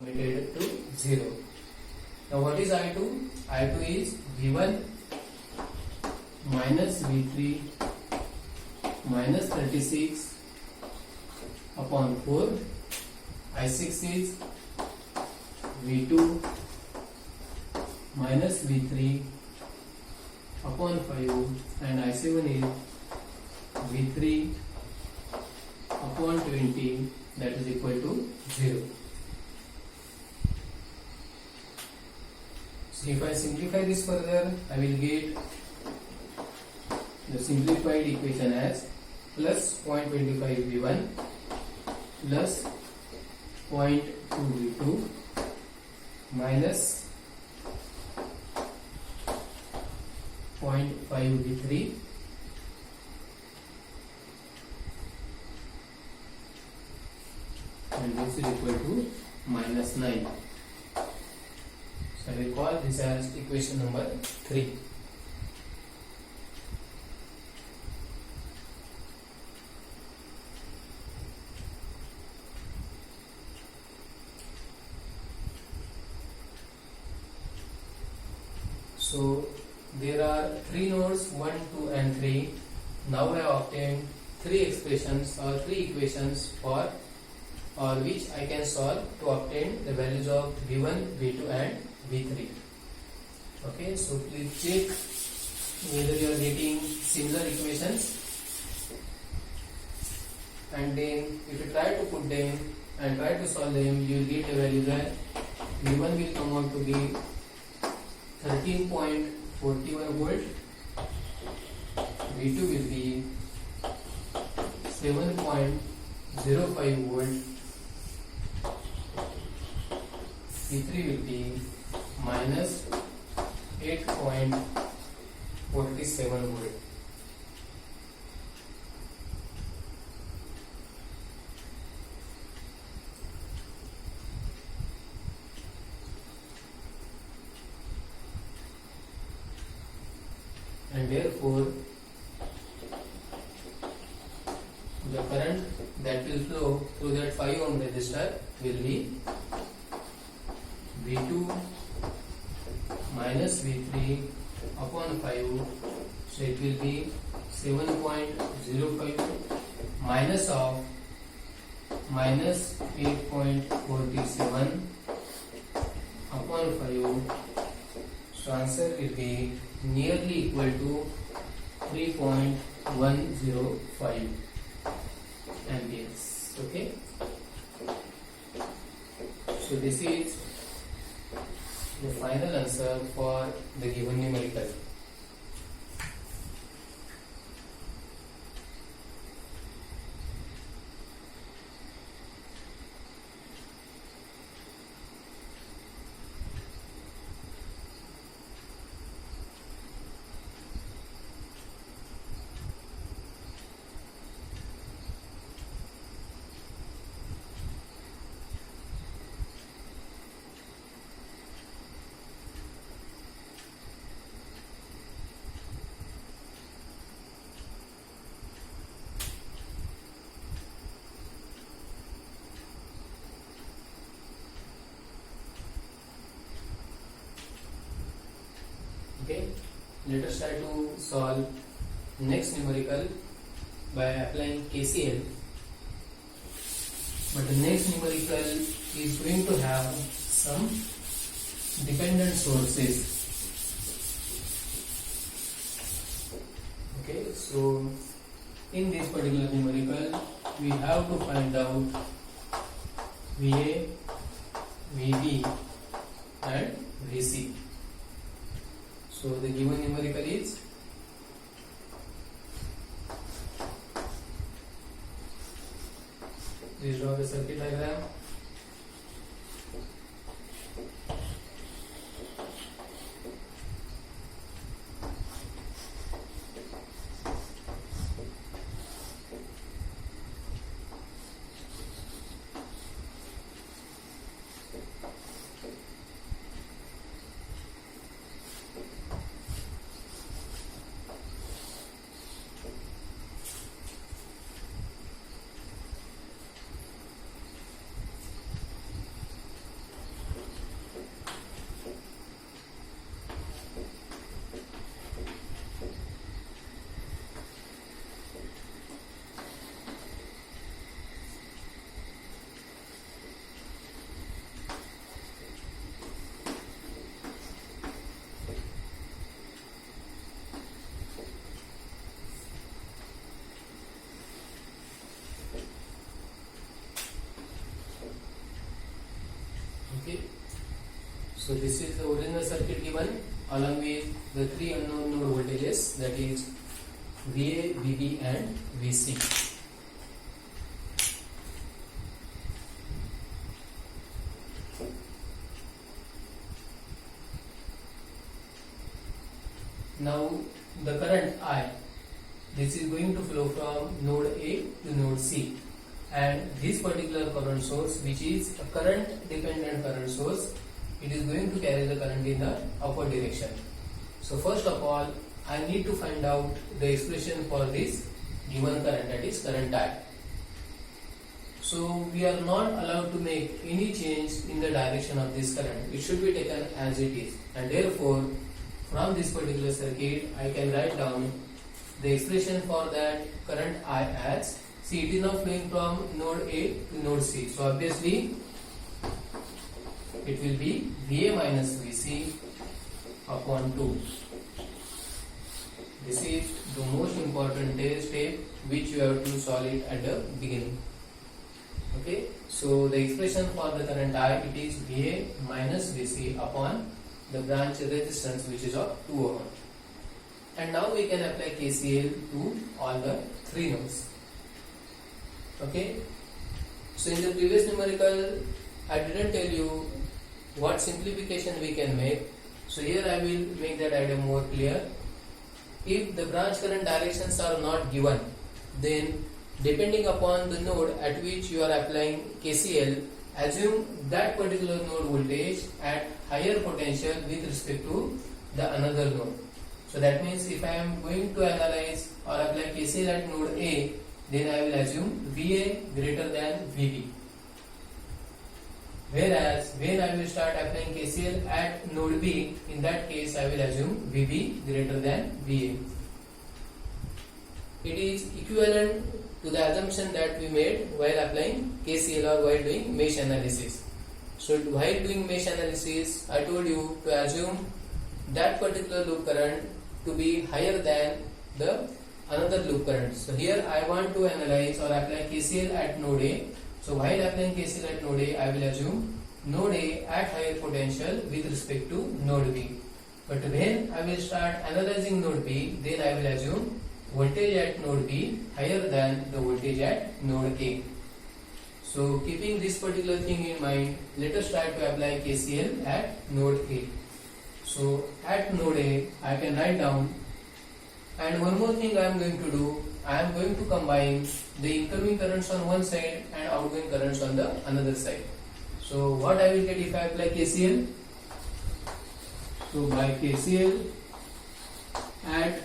limited to 0. Now what is I2? I2 is V1 minus V3 minus 36 upon 4. I6 is V2 minus V3 upon 5, and I7 is V3 upon 20, that is equal to 0. So if I simplify this further, I will get the simplified equation as plus 0.25 V1 plus 0.2 V2 minus 0.5 V3 and this is equal to minus 9. So I will call this as equation number 3. So there are 3 nodes 1, 2 and 3. Now I have obtained 3 expressions or 3 equations for or which I can solve to obtain the values of V1, V2 and V3. Okay, so please check whether you are getting similar equations, and then if you try to put them and try to solve them, you will get a value that V1 will come out to be 13.41 volt, V2 will be 7.05 volt, V3 will be minus 8.47 volt. And therefore the current that will flow through that 5 ohm resistor will be V2 minus V3 upon 5, so it will be 7.05 minus of minus 8.47 upon 5, so answer will be nearly equal to 3.105 amperes. Okay, so this is the final answer for the given numerical. Okay, let us try to solve next numerical by applying KCL. But the next numerical is going to have some dependent sources. Okay, so in this particular numerical we have to find out VA, VB and VC. So the given numerical is please draw the circuit diagram. Okay, so this is the original circuit given along with the three unknown node voltages, that is VA, VB and VC. Now the current I, this is going to flow from node A to node C, and this particular current source, which is a current dependent current source, it is going to carry the current in the upward direction. So first of all, I need to find out the expression for this given current, that is current I. So we are not allowed to make any change in the direction of this current. It should be taken as it is, and therefore from this particular circuit I can write down the expression for that current I as, see, it is now flowing from node A to node C. So obviously it will be VA minus VC upon 2. This is the most important step which you have to solve it at the beginning. Okay, so the expression for the current I, it is VA minus VC upon the branch resistance, which is of 2 ohm. And now we can apply KCL to all the three nodes. Okay, so in the previous numerical I didn't tell you what simplification we can make. So here I will make that idea more clear. If the branch current directions are not given, then depending upon the node at which you are applying KCL, assume that particular node voltage at higher potential with respect to the another node. So that means if I am going to analyze or apply KCL at node A, then I will assume VA greater than VB. Whereas when I will start applying KCL at node B, in that case I will assume VB greater than VA. It is equivalent to the assumption that we made while applying KCL or while doing mesh analysis. So while doing mesh analysis, I told you to assume that particular loop current to be higher than the another loop current. So here I want to analyze or apply KCL at node A. So while applying KCL at node A, I will assume node A at higher potential with respect to node B. But when I will start analyzing node B, then I will assume voltage at node B higher than the voltage at node A. So keeping this particular thing in mind, let us try to apply KCL at node A. So at node A, I can write down, and one more thing I am going to do, I am going to combine the incoming currents on one side and outgoing currents on the another side. So what I will get if I apply KCL? So by KCL at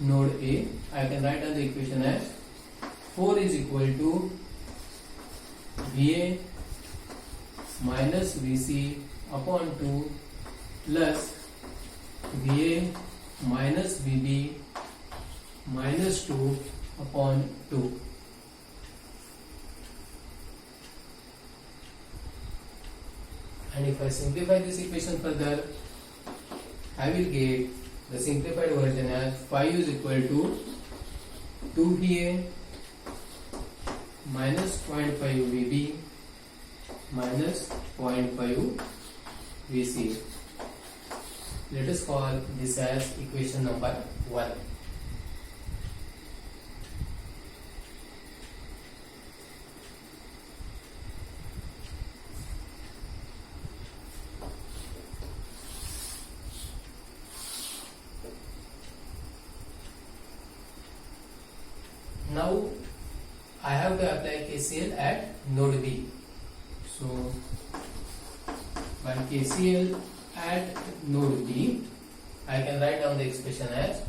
node A, I can write down the equation as 4 is equal to VA minus VC upon 2 plus VA minus VB minus 2 upon 2. And if I simplify this equation further, I will get the simplified version as 5 is equal to 2 VA minus 0.5 VB minus 0.5 VC. Let us call this as equation number 1. Now I have to apply KCL at node B. So by KCL at node B, I can write down the expression as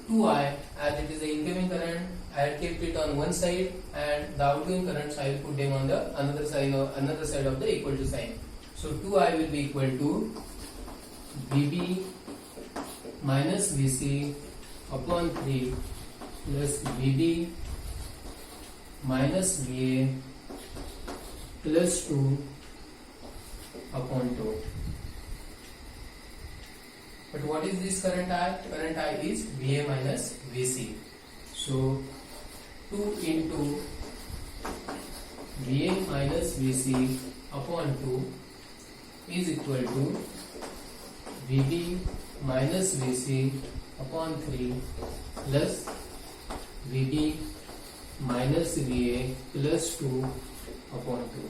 2I, as it is the incoming current, I had kept it on one side, and the outgoing currents I will put them on the another side of the equal to sign. So 2I will be equal to VB minus VC upon 3 plus VB minus VA plus 2 upon 2. But what is this current I? Current I is VA minus VC. So 2 into VA minus VC upon 2 is equal to VB minus VC upon 3 plus VB minus VA plus 2 upon 2.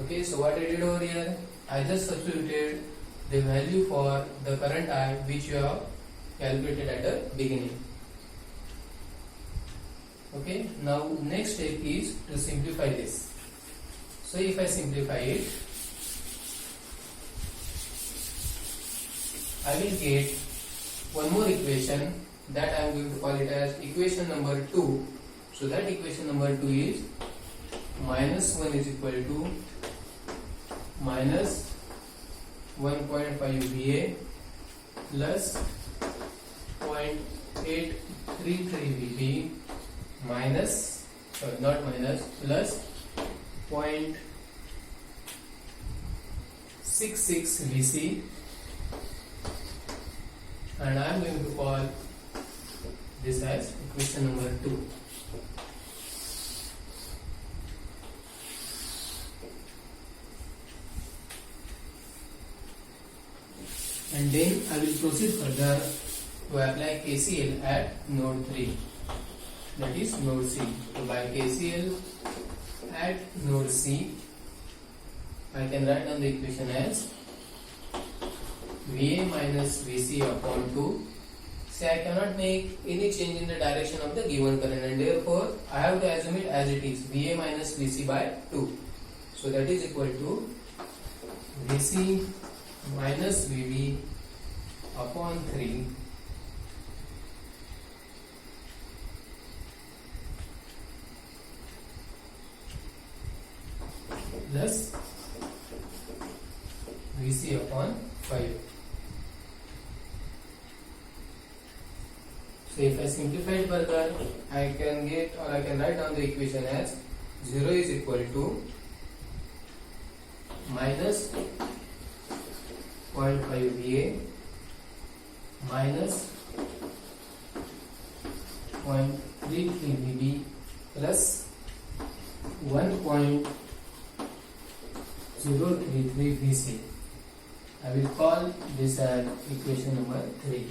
Okay, so what I did over here, I just substituted the value for the current I which you have calculated at the beginning. Okay, now next step is to simplify this. So if I simplify it, I will get one more equation that I am going to call it as equation number 2. So that equation number 2 is minus 1 is equal to minus 1.5 VA plus 0.833 VB minus, sorry, not minus, plus 0.66 VC, and I am going to call this as equation number 2. And then I will proceed further to apply KCL at node 3, that is node C. So by KCL at node C, I can write down the equation as VA minus VC upon 2. Say I cannot make any change in the direction of the given current, and therefore I have to assume it as it is, VA minus VC by 2. So that is equal to VC minus VB upon 3 plus VC upon 5. So if I simplify it further, I can get, or I can write down the equation as 0 is equal to minus 0.5 VA minus 0.33 VB plus 1.033 VC. I will call this as equation number 3.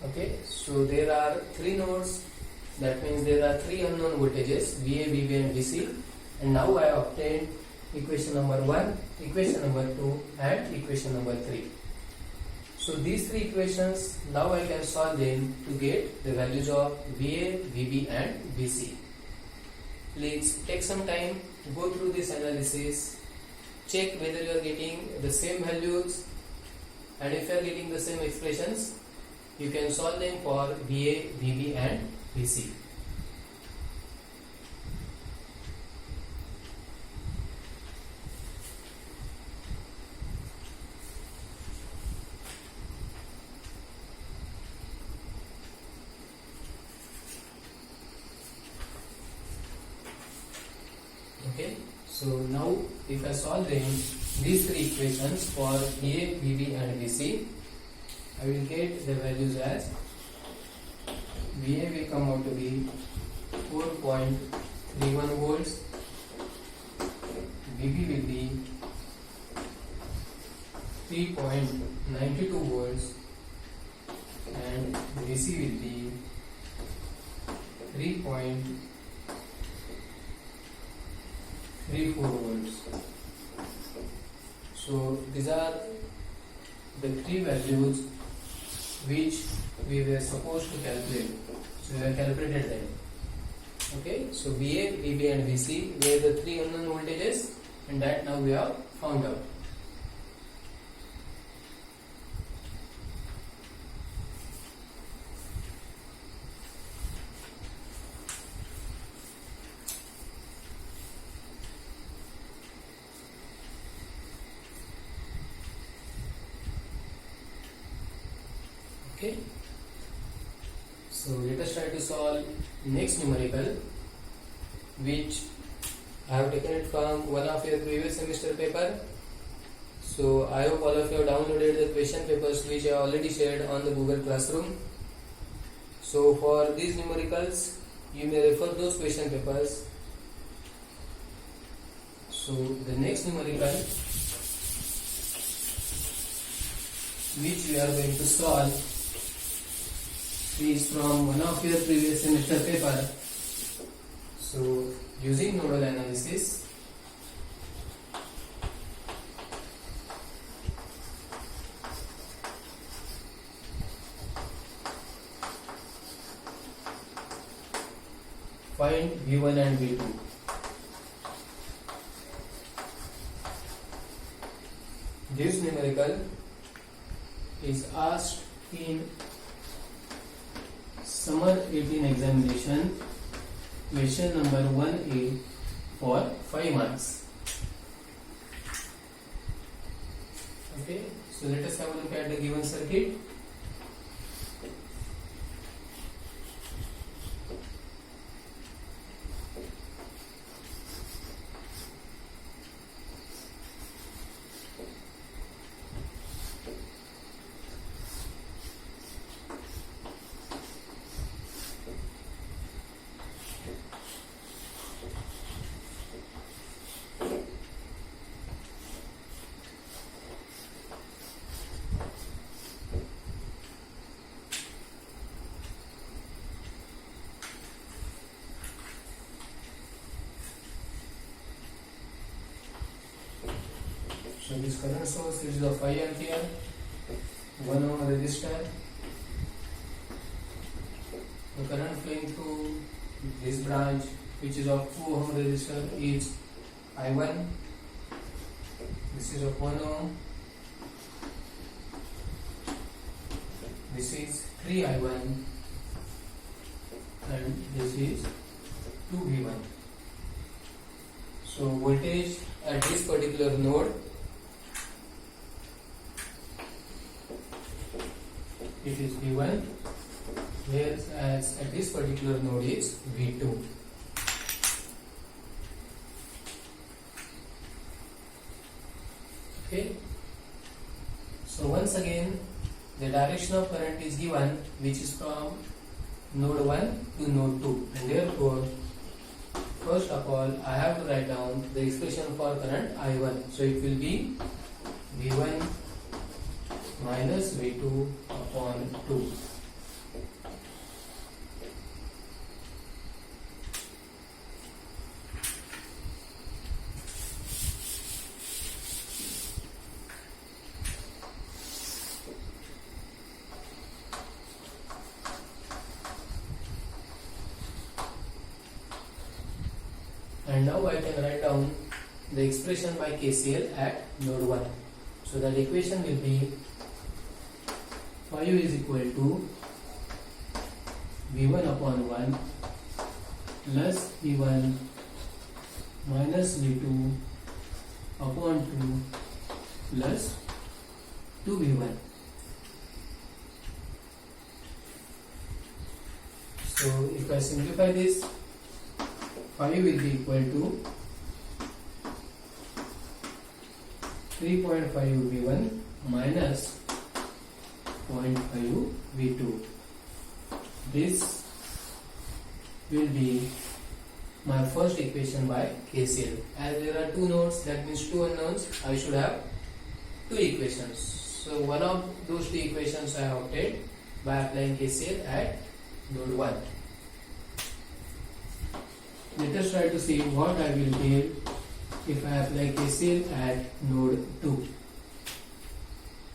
Okay, so there are 3 nodes, that means there are 3 unknown voltages VA, VB and VC, and now I obtained equation number 1, equation number 2 and equation number 3. So these 3 equations, now I can solve them to get the values of VA, VB and VC. Please take some time to go through this analysis, check whether you are getting the same values, and if you are getting the same expressions, you can solve them for VA, VB and VC. Okay, so now if I solve them, these 3 equations for VA, VB and VC, I will get the values as VA will come out to be 4.31 volts, VB will be 3.92 volts and VC will be 3.34 volts. So these are the 3 values which we were supposed to calculate. So we have calculated them. Okay, so VA, VB and VC were the 3 unknown voltages, and that now we have found out. Okay, so let us try to solve next numerical, which I have taken it from one of your previous semester paper. So I hope all of you have downloaded the question papers which I already shared on the Google Classroom. So for these numericals, you may refer those question papers. So the next numerical which we are going to solve is from one of your previous semester paper. So using nodal analysis, find V1 and V2. This numerical is asked in summer 18 examination, question number 1A for 5 marks. Okay, so let us have a look at the given circuit. So this current source is of 5 ampere, 1 ohm resistor. The current flowing through this branch, which is of 2 ohm resistor, is I1. This is of 1 ohm. This is 3 I1, and this is 2 V1. So voltage at this particular node, it is V1, whereas at this particular node is V2. Okay. So once again, the direction of current is given, which is from node 1 to node 2, and therefore first of all I have to write down the expression for current I1. So it will be V1 minus V2 upon 2. And now I can write down the expression by KCL at node 1. So that equation will be 5 is equal to V1 upon 1 plus V1 minus V2 upon 2 plus 2V1. So if I simplify this, 5 will be equal to 3.5 V1 minus 0.5 V2. This will be my first equation by KCL. As there are two nodes, that means two unknowns, I should have two equations. So one of those two equations I have obtained by applying KCL at node 1. Let us try to see what I will get if I apply KCL at node 2.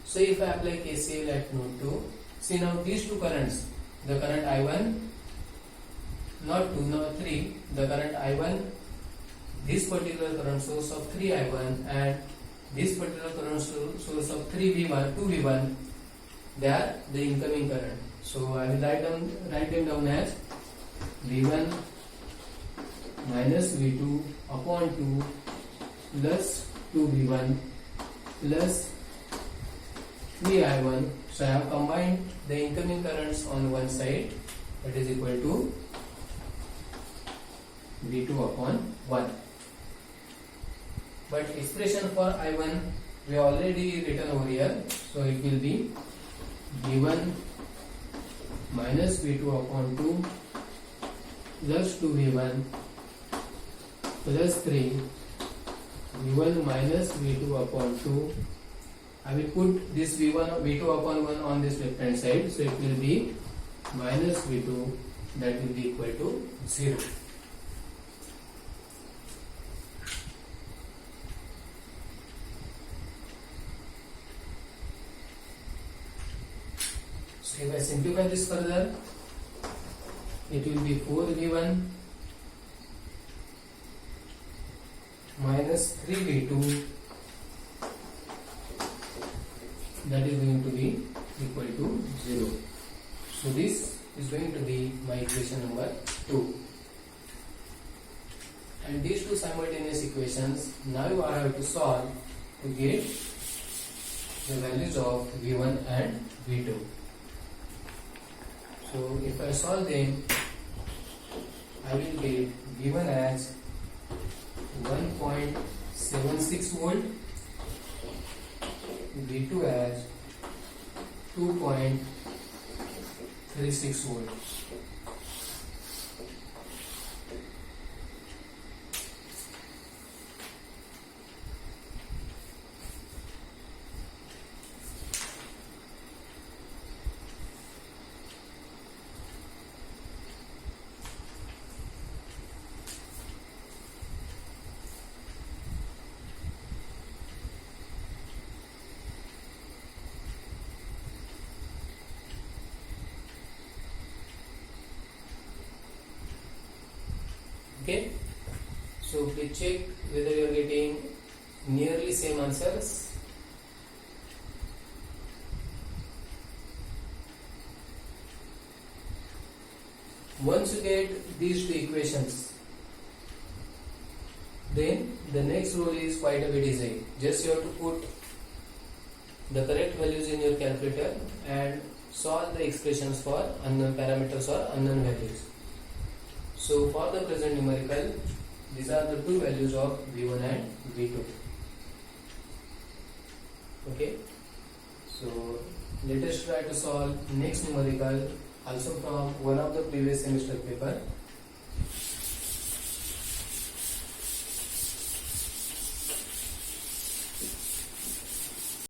So if I apply KCL at node 2, see now these two currents, the current I1, not 2, not 3, the current I1, this particular current source of 3 I1 and this particular current source of 3V1, 2V1, they are the incoming current. So I will write them down as V1 minus V2 upon 2 plus 2V1 plus 3I1. So I have combined the incoming currents on one side, that is equal to V2 upon 1. But expression for I1 we have already written over here, so it will be V1 minus V2 upon 2 plus 2V1 plus 3 V1 minus V2 upon 2. I will put this V2 upon 1 on this left hand side, so it will be minus V2, that will be equal to 0. So if I simplify this further, it will be 4V1 minus 3V2, that is going to be equal to 0. So this is going to be my equation number 2. And these two simultaneous equations, now I have to solve to get the values of V1 and V2. So if I solve them, I will get V1 as 1.76 volt, V2 as 2.36 volt. Okay, so please check whether you are getting nearly same answers. Once you get these two equations, then the next rule is quite a bit easy. Just you have to put the correct values in your calculator and solve the expressions for unknown parameters or unknown values. So for the present numerical, these are the two values of V1 and V2. Okay, so let us try to solve next numerical also from one of the previous semester paper.